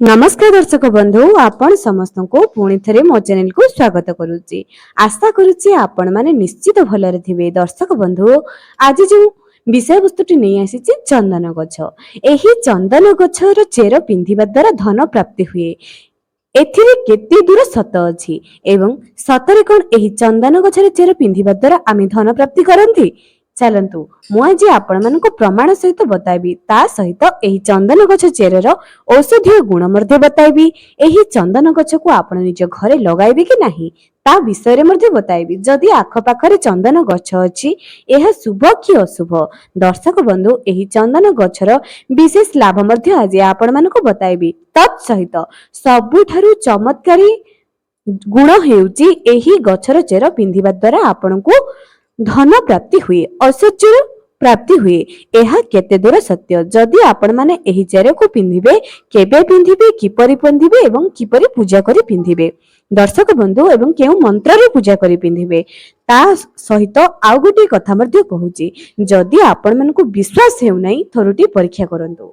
नमस्कार दर्शक बंधु आपण समस्त को पुणी थे मो चैनल को स्वागत करुच्ची। आशा करुच्ची आपण माने निश्चित भलरे थिबे। दर्शक बंधु आज जो विषय वस्तुटी नहीं आसी चंदन गछ। एही चंदन गछर चेर पिंधिबा द्वारा धन प्राप्ति हुए। एथिरे केते दूर सत अछि एवं सतरे कोन एही चंदन गछर चेर पिंधिबा द्वारा आमे धन प्राप्ति करंती। चलंतु मु आज आपण मानको प्रमाण सहित बताइबी। ता सहित एही चंदन गछ चेरर औषधीय गुण मध्ये बताइबी। एही चंदन गछ को आपण निज घरे लगाइबे कि नाही ता विषय मध्ये बताइबी। जदि आख पाखरे चंदन गछ अछि एहा शुभ कि अशुभ। दर्शक बंधु एही चंदन गछर विशेष लाभ मध्ये आज आपण मानको बताइबी। तत् सहित सबुठारु चमत्कारी गुण हेउची एही गछर चेर पिंधिबा द्वारा आपनको धन प्राप्ति हुए, ऐश्वर्य प्राप्ति हुए। एहा केते दूर सत्य। जदि आपण माने एही चेर को पिंधिबे, केबे पिंधिबे, किपरि पिंधिबे एवं किपरि पूजा करी पिंधिबे दर्शक बंधु एवं केउ मंत्र रे पूजा करी पिंधिबे ता सहित आउ गोटे कथा मध्ये कहूची। जदि आपण मानको विश्वास हेउ नै थरुटी परीक्षा करंतु।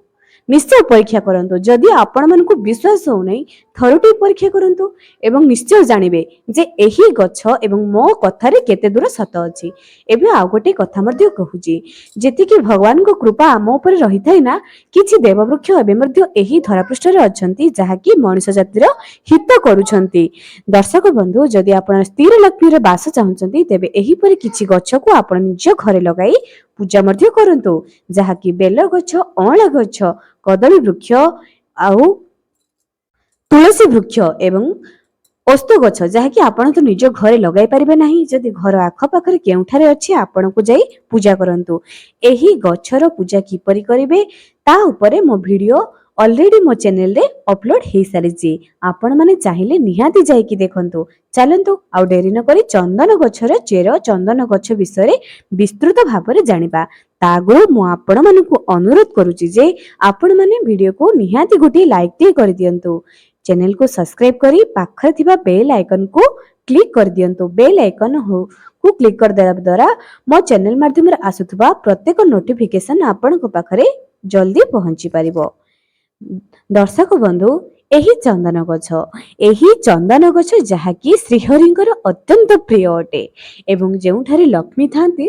निश्चय परीक्षा करंतु। जदि आपण मानको विश्वास हो नै थरुटी परीक्षा करंतु एवं निश्चय जानिबे जे एही गछ एवं मो कथारे केते दूर सत अछि। एबे आ गोटे कथा मध्ये कहूची। जेति कि भगवान को कृपा आम ऊपर रही थाई ना किछि देववृक्ष एबे मध्ये एही धरापृष्ठ रे अछंती जहा कि मनुष्य जातिर हित करूछंती। दर्शक बंधु जदि आपण स्थिर लक्ष्मी रे वास चाहुचंती तेबे एही परि किछि गछ को आपण निज घरे लगाई पूजा मध्ये करंतु। जहा कि बेल गछ, अळा गछ, कदली वृक्ष आउ तुलसी वृक्ष एवं ओस्तो गछ जहा कि आपण तो निज घरे लगाई परिबे नाही। जदि घर आख पाखरे केउठारे अछि आपण को जाई पूजा करंतु। एही गछर पूजा किपरि करिवे ता उपरे मो वीडियो ऑलरेडी मो चैनल रे अपलोड हे सारिछि। आपण माने चाहिले निहाती जाई कि देखंतु। चलंतु आउ डेरी न करी चंदन गछर चेर चंदन गछ विषय रे विस्तृत भाबरे जानिबा। तागु मु आपण मानकु अनुरोध करूछि जे आपण माने वीडियो को निहाती गोटे लाइक दे कर दियंतु। चैनल को सब्सक्राइब करी पाखरे थिबा बेल आइकन को क्लिक कर दियंतु। बेल आइकन को क्लिक कर देबा द्वारा मो चैनल माध्यम रे आसुथबा प्रत्येक नोटिफिकेशन आपण को पाखरे जल्दी पहुंची परिबो। दर्शक बंधु एही चंदन गछ जहा कि श्रीहरिंकर अत्यंत प्रिय अटे एवं जेउठारे लक्ष्मी थांती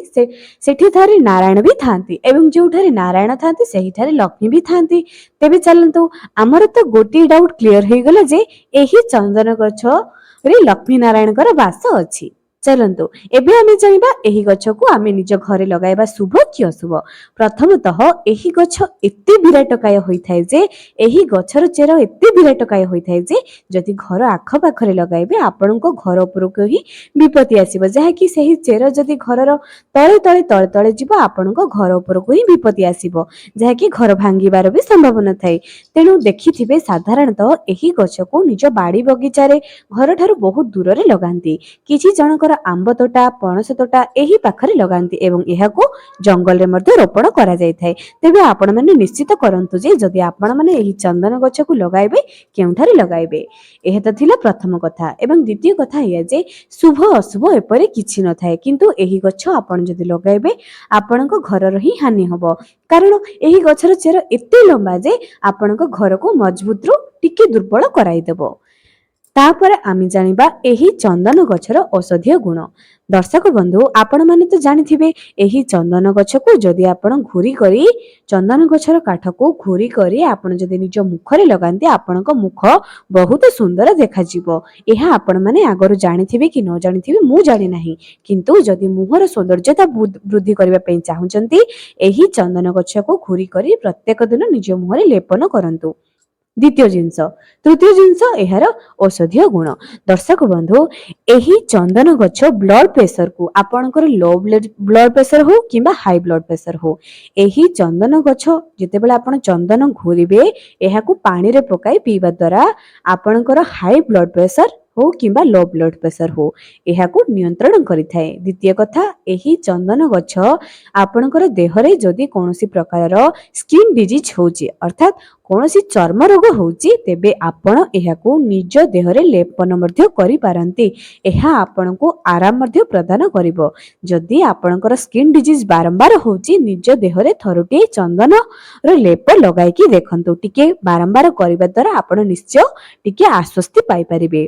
सेठी थारे नारायण भी थांती एवं जेउठारे नारायण थांती सेही थारे लक्ष्मी भी थांती। तेबे चलंतु हमर तो गोटी डाउट क्लियर हे गला जे एही चंदन गछ रे लक्ष्मी नारायण कर वास अछि। चलंतु एबे आमे जानिबा एही गछ को आमे निज घरे लगाइबा शुभ कि अशुभ। प्रथमतः एही गछ एते विराटकाय होई थाए जे एही गछर चेर एते विराटकाय होई थाए जे जदि घर आख पाखरे लगाइबे आपनको घर ऊपर को ही विपत्ति आसीबो। जहा कि सेही चेर जदि घरर तळे तळे जिबो आपनको घर ऊपर को ही विपत्ति आसीबो जहा कि घर भांगीबार भी संभावना थाए। तेनु देखिथिबे साधारणतः एही गछ को निज बाड़ी बगीचा रे घर ठारू बहुत दूर रे लगांती। किछि जनकर आंब तोटा पणस तोटा एही पाखरे लगांती एवं एहाको जंगल रे मध्ये रोपण करा जाय थाए। तेबे आपण माने निश्चित करंतु जे जदि आपण माने एही चंदन गछ को लगाइबे केउठारे लगाइबे। एहे त थिला प्रथम कथा। एवं द्वितीय कथा हिया जे शुभ अशुभ एपरे किछि न थाए किंतु एही गछ आपण जदि लगाइबे आपणको घरर ही हानि हबो। कारण एही गछर चेर एते लंबा जे आपणको घर को मजबूत रु टिके दुर्बल कराई देबो। तापरे आमी जानिबा एही चंदन गछर औषधीय गुण। दर्शक बंधु आपण माने तो जानिथिबे एही चंदन गछ को जदि आपण घुरी करी चंदन गछर काठ को घुरी करी आपण जदि निज मुखरे लगांती आपणको मुख बहुत सुंदर देखा जिवो। एहा आपण माने आगरु जानिथिबे कि न जानिथिबे मु जानि नाही किंतु जदि मुहर सौंदर्यता वृद्धि करबा पई चाहुचंती एही चंदन गछ को घुरी करी प्रत्येक दिन निज मुहरे लेपन करंतु। द्वितीय जिंस तृतीय जिंस एहार औषधीय गुण। दर्शक बंधु एही चंदन गछ ब्लड प्रेशर को आपणकर लो ब्लड प्रेशर हो किंबा हाई ब्लड प्रेशर हो एही चंदन गछ जेतेबेले आपण चंदन घोरिबे एहाकू पानी रे पकाई पीबा द्वारा आपणकर हाई ब्लड प्रेशर हो किंबा लो ब्लड प्रेशर हो एहाकू नियंत्रण करिथाए। द्वितीय कथा एही चंदन गछ आपणकर देहरे जदि कोनोसी प्रकार स्किन डिजीज होची अर्थात कोनोसी चर्म रोग होची तेबे आपण एहाकू निज देहरे लेपन मध्य करि पारंती। एहा आपणको आराम मध्य प्रदान करिवो। जदि आपणकर स्किन डिजीज बारंबार होची निज देहरे थरुटी चंदन रो लेप लगाइकी देखंतु। टिके बारंबार करिबा द्वारा आपण निश्चय टिके आश्वस्ति पाई परिबे।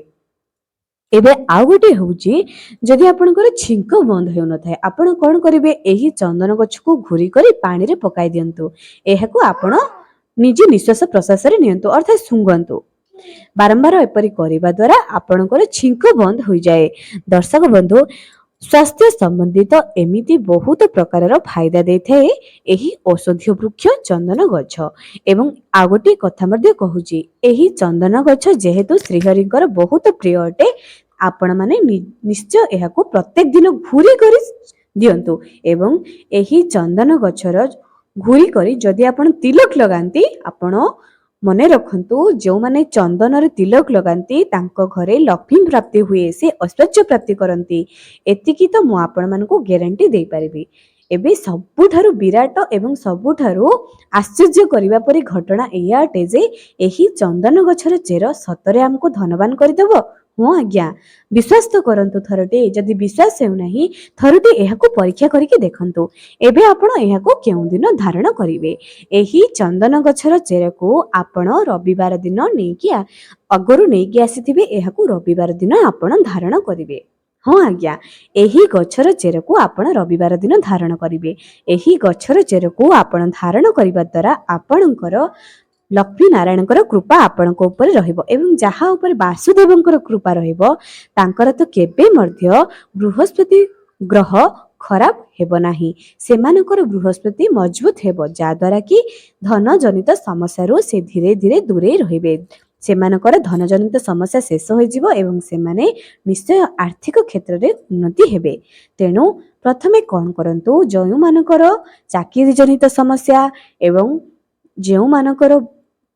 एबे आउ गोटे होची जदि आपणकर छिंक बंद हेउ न थाए आपण कोन करिवे एही चंदन गछ को घुरी करी पानी रे पकाई दियंतु। एहाकू आपण निजे निश्वास प्रश्वास रे नियंतु अर्थात सुंगंतु। बारंबार एपरी करिबा द्वारा आपणकर छिंक बंद होई जाए। दर्शक बंधु स्वास्थ्य संबंधित एमिति बहुत प्रकार फायदा देथाए एही औषधीय वृक्ष चंदन गछ। एवं आ गोटे कथा मध्ये कहूची एही चंदन गछ जेहेतु श्रीहरिकर बहुत प्रिय अटे आपण माने निश्चय एहाकू प्रत्येक दिन घुरी करी दियंतु। एवं एही चंदन गछर घुरी करी जदि आपण तिलक लगांती आपण मने रखंतु जो माने चंदन रे तिलक लगांती तांको घरे लक्ष्मी प्राप्ति हुए से ऐश्वर्य प्राप्ति करंती। एतिकी तो मु आपण मानको ग्यारंटी दे परिबी। एबे सबुठारु विराट एवं सबुठारु आश्चर्य करिबा परी घटना एया अटे जे एही चंदन गछर चेर सतरे हमको धनवान करदेबो। हाँ आज्ञा विश्वास तो करंतु थरटे जदि विश्वास हेउ नाही थरटे एहाकू परीक्षा करिके देखंतु। एबे आपण एहाकू केउ दिन धारण करिवे। एही चंदन गछर चेरको आपण रविवार दिन नेकी अगरु नेकी आसीथिबे एहाकू रविवार दिन आपण धारण करिवे। हाँ आज्ञा एही गछर चेरको आपण रविवार दिन धारण करिवे। एही गछर चेरको आपण धारण करिबा द्वारा आपणकर लक्ष्मी नारायणकर कृपा आपणक ऊपर रहिबो एवं जहा ऊपर वासुदेवंकर कृपा रहिबो तांकर तो केबे मध्य बृहस्पति ग्रह खराब हेबो नाही। सेमानकर बृहस्पति मजबूत हेबो जा द्वारा कि धन जनित समस्या रो से धीरे धीरे दूरे रहिबे। सेमानकर धन जनित समस्या शेष होई जिवो एवं सेमाने निश्चय आर्थिक क्षेत्र रे उन्नति हेबे। तेनु प्रथमे कोन करंतु जो मानकर चाकरी जनित समस्या एवं जो मानकर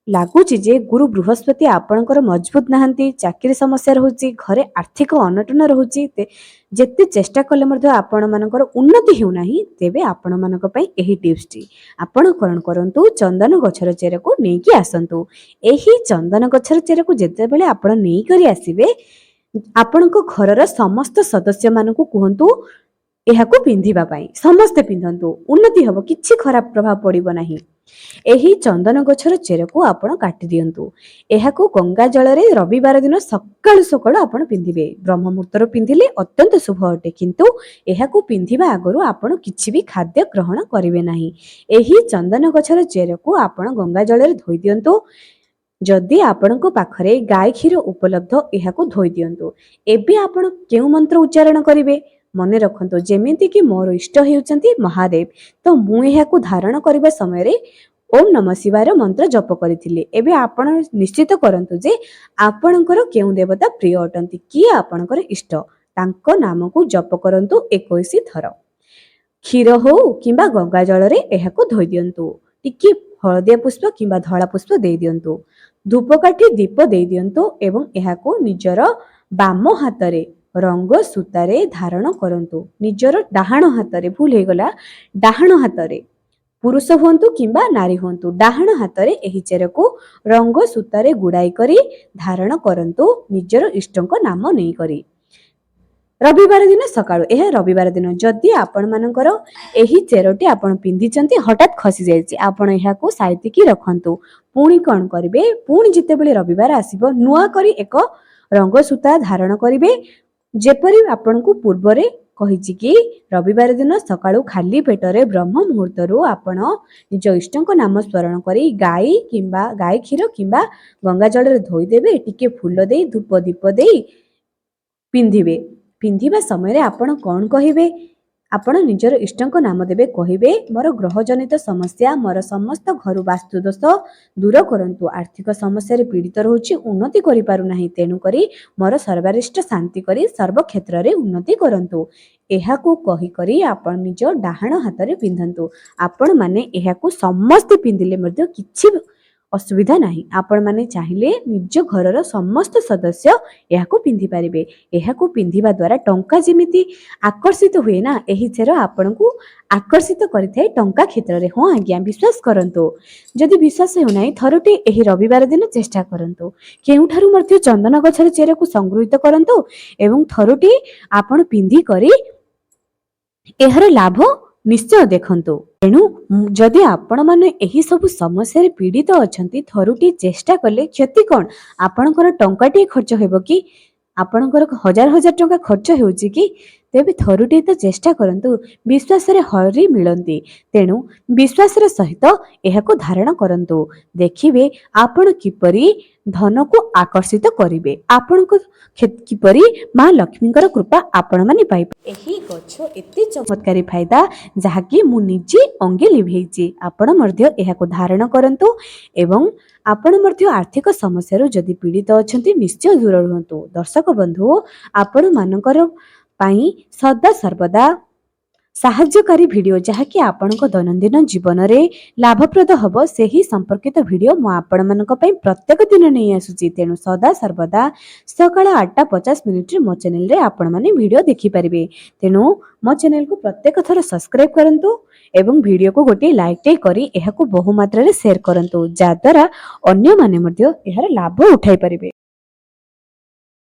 लागुची जे गुरु बृहस्पति आपणकर मजबूत नाहंती चाकरी समस्या रहउची घरे आर्थिक अनटन रहउची जेते चेष्टा कले मध्य आपण मानकर उन्नति हेउ नाही तेबे आपण मानक पई एही टिप्स टी आपण करण करंतु चंदन गछर चेर को नेकी आसंतु। एही चंदन गछर चेर को जेते बेले आपण नेई करी आसीबे आपणक घरर समस्त सदस्य मानकु कहंतु एहाकू पिंधिबा पई समस्त पिंधंतु उन्नति हबो किछि खराब प्रभाव पड़िबो नाही। एही चंदन गछर चेरको आपण काटि दियंतु। एहाकू गंगा जल रे रविवार दिन सकाळ सकाळ आपण पिंधिबे। ब्रह्म मुहूर्तर पिंधिले अत्यंत शुभ अटे किंतु एहाकू पिंधिबा आगरु आपण किछि भी खाद्य ग्रहण करिवे नाही। एही चंदन गछर चेरको आपण गंगा जल रे धोई दियंतु। जदि आपणक पाखरे गाय क्षीर उपलब्ध एहाकू धोई दियंतु। एबे आपण केउ मंत्र उच्चारण करिवे मने रखंतु जेमिति कि मोर इष्ट हेउचंती महादेव तो मु एहाकू धारण करिबा समय रे ओम नमः शिवाय मंत्र जप करिथिले। एबे आपण निश्चित करंतु जे आपणकर केउ देवता प्रिय अटंती कि आपणकर इष्ट तांको नाम को जप करंतु 21 थर। क्षीर हो किंबा गंगा जल रे एहाकू धोई दियंतु। टिके हळदिया पुष्प किंबा धळा पुष्प दे दियंतु। धूपकाठी दीप दे दियंतु एवं एहाकू निजर बाम हातरे रंग सूतारे धारण करंतु। निजर डाहाण हातरे भूल हे गला डाहाण हातरे पुरुष हुंतु किंबा नारी हुंतु डाहाण हातरे एही चेरको रंग सूतारे गुड़ाई करी धारण करंतु निजर इष्टंक नाम नै करी। रविवार दिन सकाळु एहा रविवार दिन जदि आपण मानकर एही चेरटी आपण पिंधिचंती हठात खसी जायछि आपण एहाकू साइतिकी रखंतु। पुणी कोन करिवे पुणी जितेबेले रविवार आसीबो नुआ करी एक रंग सूता धारण करिवे जेपरी आपनकू पूर्वरे कहिछि कि रविवार दिन सकाळु खाली पेटरे ब्रह्म मुहूर्तरु आपण निज इष्टंक नाम स्मरण करी गाय क्षीर किंबा गंगा जल रे धोई देबे टिके फूल दे धूप दीप दे पिंधिबे। पिंधिबा समय रे आपण कोन कहिबे आपण निजर इष्टंक नाम देबे कहिबे मोर ग्रह जनित समस्या मोर समस्त घरु वास्तु दोष दूर करंतु आर्थिक समस्या रे पीड़ित रहउछि उन्नति करि पारु नाही तेनु करी मोर सर्वरिष्ट शांति करी सर्व क्षेत्र रे उन्नति करंतु। एहाकू कहि करी आपण निज डाहाण हाथ रे पिंधंतु। आपण माने एहाकू समस्त पिंधिले मध्ये किछि असुविधा नाही। आपण माने चाहिले निज घरर समस्त सदस्य एहाको पिंधि पारिबे। एहाको पिंधिबा द्वारा टंका जेमिति आकर्षित हुए ना, एही चेर आपनकु आकर्षित करिथाए टंका क्षेत्र रे। हाँ आज्ञा विश्वास करंतु। जदि विश्वास हेउ नाही थरुटी एही रविवार दिन चेष्टा करंतु। केउठारु मध्य चंदन गछर चेरकु संग्रहित करंतु एवं थरुटी आपण पिंधि करी एहर लाभ निश्चय देखंतु। तेणु जदि आपण माने एही सब समस्या रे पीड़ित अछंती थरुटी चेष्टा कले क्षति कोन? आपणकर टंकाटी खर्च हेबो कि? आपणकर हजार हजार टंका खर्च हेउची कि? तेबे थरुटी तो चेष्टा करंतु। विश्वास रे हरि मिलंती। तेणु विश्वास रे सहित एहाको धारण करंतु। देखिबे आपण किपरि धन को आकर्षित करिवे। आपण को किपरि मां लक्ष्मीकर कृपा आपण माने पाइबे। एही गछ एते चमत्कारी फायदा जहाँकि मु निजे अंगे लिभेइछि। आपण मध्य एहाको धारण करंतु एवं आपण मध्य आर्थिक समस्या जदि पीड़ित अछंती निश्चय दूर रुहंतु। दर्शक बंधु आपण मानकर पाई सदा सर्वदा साहाय्यकारी वीडियो जहाँकि आपणको दैनन्दिन जीवन रे लाभप्रद हबो सेही संपर्कित वीडियो मु आपण मानक पई प्रत्येक दिन नै आसुची। तेणु सदा सर्वदा सकाळ 8:50 रे मो चैनल रे आपण माने वीडियो देखि परिबे। तेणु मो चैनल को प्रत्येक थर सब्सक्राइब करंतु एवं वीडियो को गोटे लाइक टे करी एहाको बहु मात्रा रे शेयर करंतु, जा द्वारा अन्य माने मध्य एहार लाभ उठाई परिबे।